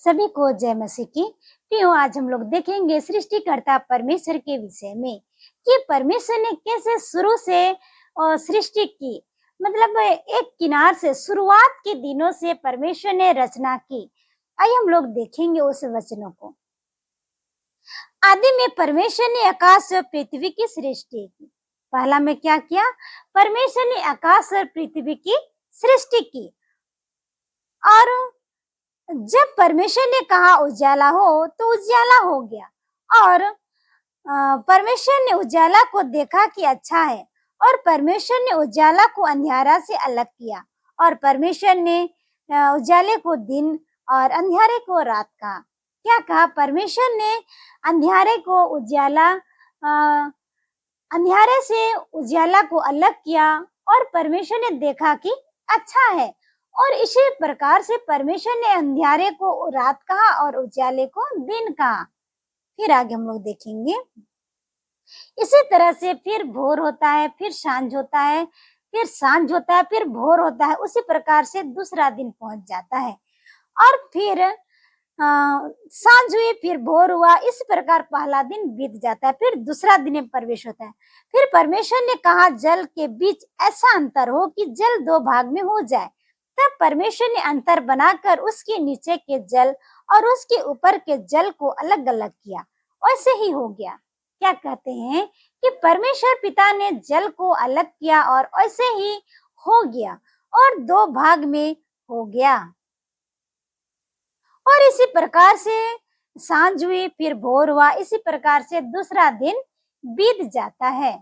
सभी को जय मसीह की। प्रियो, आज हम लोग देखेंगे सृष्टिकर्ता परमेश्वर के विषय में कि परमेश्वर ने कैसे शुरू से सृष्टि की। मतलब एक किनार से शुरुआत के दिनों से परमेश्वर ने रचना की। आइए हम लोग देखेंगे उस वचनों को। आदि में परमेश्वर ने आकाश और पृथ्वी की सृष्टि की। पहला में क्या किया? परमेश्वर ने आकाश और पृथ्वी की सृष्टि की। और जब परमेश्वर ने कहा उजाला हो तो उजाला हो गया। और परमेश्वर ने उजाला को देखा कि अच्छा है, और परमेश्वर ने उजाला को अंधियारा से अलग किया। और परमेश्वर ने उजाले को दिन और अंधियारे को रात कहा। क्या कहा? परमेश्वर ने अंधियारे को उजाला, अंधियारे से उजाला को अलग किया, और परमेश्वर ने देखा कि अच्छा है। और इसी प्रकार से परमेश्वर ने अंधियारे को रात कहा और उजाले को दिन कहा। फिर आगे हम लोग देखेंगे। इसी तरह से फिर भोर होता है, फिर सांझ होता है, फिर सांझ होता है, फिर भोर होता है। उसी प्रकार से दूसरा दिन पहुंच जाता है। और फिर सांझ हुई, फिर भोर हुआ। इस प्रकार पहला दिन बीत जाता है, फिर दूसरा दिन में प्रवेश होता है। फिर परमेश्वर ने कहा जल के बीच ऐसा अंतर हो कि जल दो भाग में हो जाए। तब परमेश्वर ने अंतर बनाकर उसके नीचे के जल और उसके ऊपर के जल को अलग अलग किया। वैसे ही हो गया। क्या कहते हैं कि परमेश्वर पिता ने जल को अलग किया और ऐसे ही हो गया, और दो भाग में हो गया। और इसी प्रकार से सांझ हुई, फिर भोर हुआ। इसी प्रकार से दूसरा दिन बीत जाता है।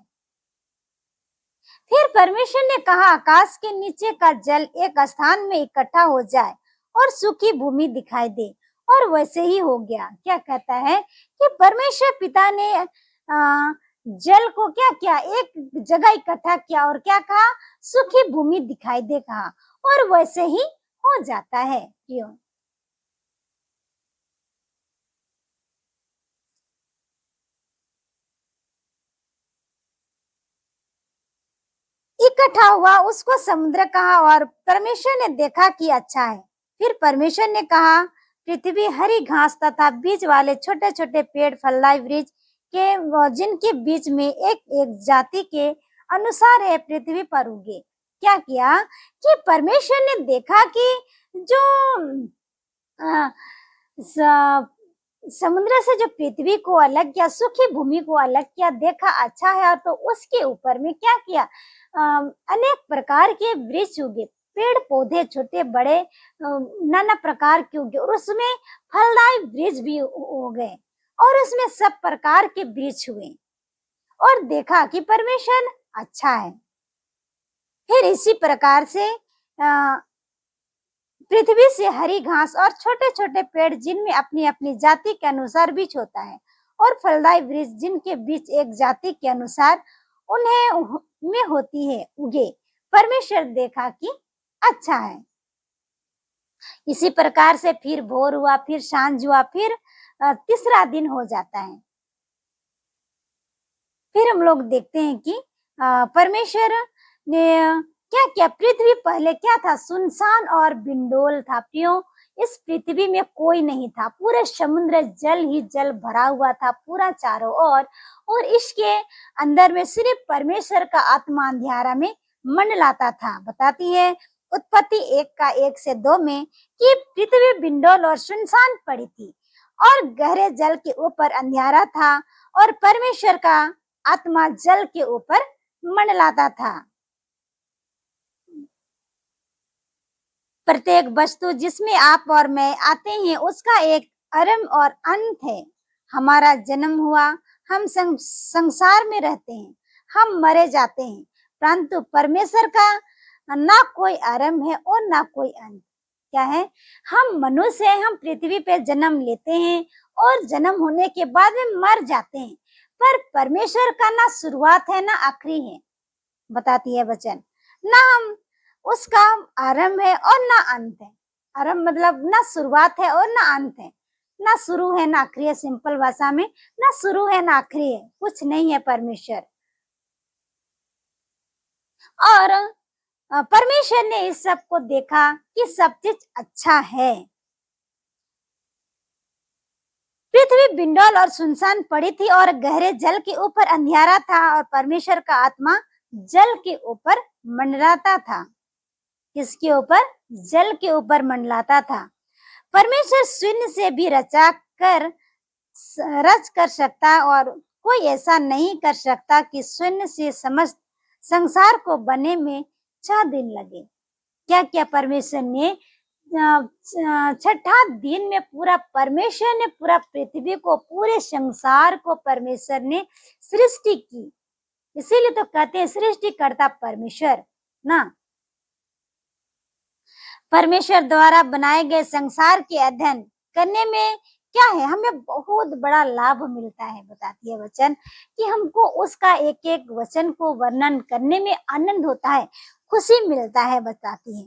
फिर परमेश्वर ने कहा आकाश के नीचे का जल एक स्थान में इकट्ठा हो जाए और सूखी भूमि दिखाई दे, और वैसे ही हो गया। क्या कहता है कि परमेश्वर पिता ने जल को क्या किया? एक जगह इकट्ठा किया, और क्या कहा? सूखी भूमि दिखाई दे कहा, और वैसे ही हो जाता है। क्यों? इकट्ठा हुआ उसको समुद्र कहा, और परमेश्वर ने देखा कि अच्छा है। फिर परमेश्वर ने कहा पृथ्वी हरी घास तथा बीज वाले छोटे छोटे पेड़ फलदायी वृक्ष के जिनके बीच में एक एक जाति के अनुसार है पृथ्वी पर उगे। क्या किया कि परमेश्वर ने देखा कि जो अ, समुद्र से जो पृथ्वी को अलग किया, सूखी भूमि को अलग किया, देखा अच्छा है। और तो उसके ऊपर में क्या किया? अनेक प्रकार के वृक्ष उगे, पेड़ पौधे छोटे बड़े नाना प्रकार के उगे, और उसमें फलदायी वृक्ष भी हो गए, और उसमें सब प्रकार के वृक्ष हुए। और देखा कि परमेश्वर अच्छा है। फिर इसी प्रकार से पृथ्वी से हरी घास और छोटे छोटे पेड़ जिनमें अपनी अपनी जाति के अनुसार बीज होता है, और फलदायी वृक्ष जिनके बीच एक जाति के अनुसार उन्हें में होती है, उगे। परमेश्वर देखा कि अच्छा है। इसी प्रकार से फिर भोर हुआ, फिर सांझ हुआ, फिर तीसरा दिन हो जाता है। फिर हम लोग देखते हैं कि परमेश्वर ने क्या किया? पृथ्वी पहले क्या था? सुनसान और बिंडोल था। प्रियो, इस पृथ्वी में कोई नहीं था। पूरे समुद्र जल ही जल भरा हुआ था पूरा चारों ओर, और इसके अंदर में सिर्फ परमेश्वर का आत्मा अंधियारा में मंडलाता था। बताती है उत्पत्ति 1:1-2 में कि पृथ्वी बिंडोल और सुनसान पड़ी थी, और गहरे जल के ऊपर अंधियारा था, और परमेश्वर का आत्मा जल के ऊपर मंडलाता था। प्रत्येक वस्तु जिसमें आप और मैं आते हैं उसका एक आरंभ और अंत है। हमारा जन्म हुआ, हम संसार में रहते हैं, हम मरे जाते हैं, परंतु परमेश्वर का ना कोई आरंभ है और ना कोई अंत। क्या है? हम मनुष्य हैं, हम पृथ्वी पे जन्म लेते हैं, और जन्म होने के बाद में मर जाते हैं। पर परमेश्वर का ना शुरुआत है ना आखिरी है। बताती है वचन, ना हम उसका आरंभ है और ना अंत है। आरंभ मतलब ना शुरुआत है और ना अंत है, ना शुरू है ना आखिरी है। सिंपल भाषा में, ना शुरू है ना आखिरी है, कुछ नहीं है परमेश्वर। और परमेश्वर ने इस सब को देखा कि सब चीज अच्छा है। पृथ्वी बिंडोल और सुनसान पड़ी थी और गहरे जल के ऊपर अंधियारा था और परमेश्वर का आत्मा जल के ऊपर मंडराता था। किसके ऊपर? जल के ऊपर मंडलाता था। परमेश्वर शून्य से भी रच कर सकता और कोई ऐसा नहीं कर सकता कि शून्य से समस्त संसार को बने में 6 दिन लगे। क्या क्या परमेश्वर ने छठा दिन में परमेश्वर ने पूरा पृथ्वी को, पूरे संसार को परमेश्वर ने सृष्टि की। इसीलिए तो कहते हैं सृष्टिकर्ता परमेश्वर ना। परमेश्वर द्वारा बनाए गए संसार के अध्ययन करने में क्या है, हमें बहुत बड़ा लाभ मिलता है। बताती है वचन कि हमको उसका एक एक वचन को वर्णन करने में आनंद होता है, खुशी मिलता है। बताती है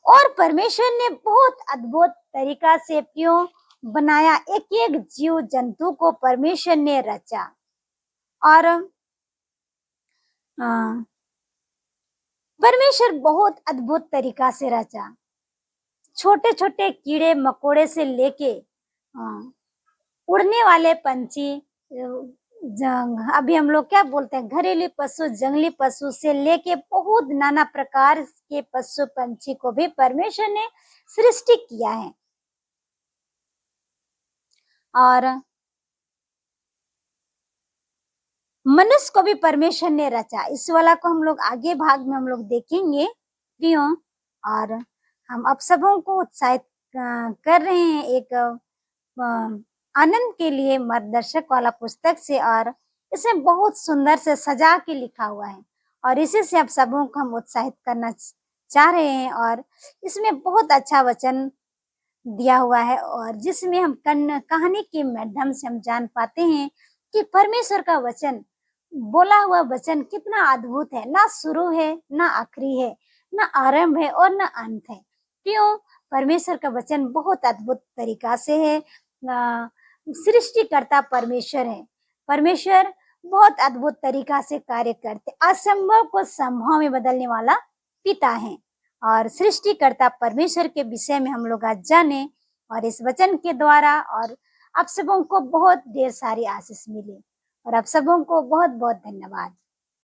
और परमेश्वर ने बहुत अद्भुत तरीका से क्यों बनाया, एक एक जीव जंतु को परमेश्वर ने रचा और परमेश्वर बहुत अद्भुत तरीका से रचा। छोटे छोटे कीड़े मकोड़े से लेके उड़ने वाले पंछी, अभी हम लोग क्या बोलते हैं, घरेलू पशु, जंगली पशु से लेके बहुत नाना प्रकार के पशु पंछी को भी परमेश्वर ने सृष्टि किया है। और मनुष्य को भी परमेश्वर ने रचा। इस वाला को हम लोग आगे भाग में हम लोग देखेंगे क्यों। और हम आप सबों को उत्साहित कर रहे हैं एक आनंद के लिए मार्गदर्शक वाला पुस्तक से, और इसमें बहुत सुंदर से सजा के लिखा हुआ है और इसी से आप सबों को हम उत्साहित करना चाह रहे हैं। और इसमें बहुत अच्छा वचन दिया हुआ है और जिसमें हम कहानी के माध्यम से हम जान पाते हैं कि परमेश्वर का वचन, बोला हुआ वचन कितना अद्भुत है। ना शुरू है ना आखिरी है, ना आरंभ है और ना अंत है। क्यों? परमेश्वर का वचन बहुत अद्भुत तरीका से है। सृष्टिकर्ता परमेश्वर है। परमेश्वर बहुत अद्भुत तरीका से कार्य करते, असंभव को संभव में बदलने वाला पिता है। और सृष्टिकर्ता परमेश्वर के विषय में हम लोग आज जाने और इस वचन के द्वारा और आप सबों को बहुत ढेर सारी आशीष मिली और आप सबों को बहुत बहुत धन्यवाद।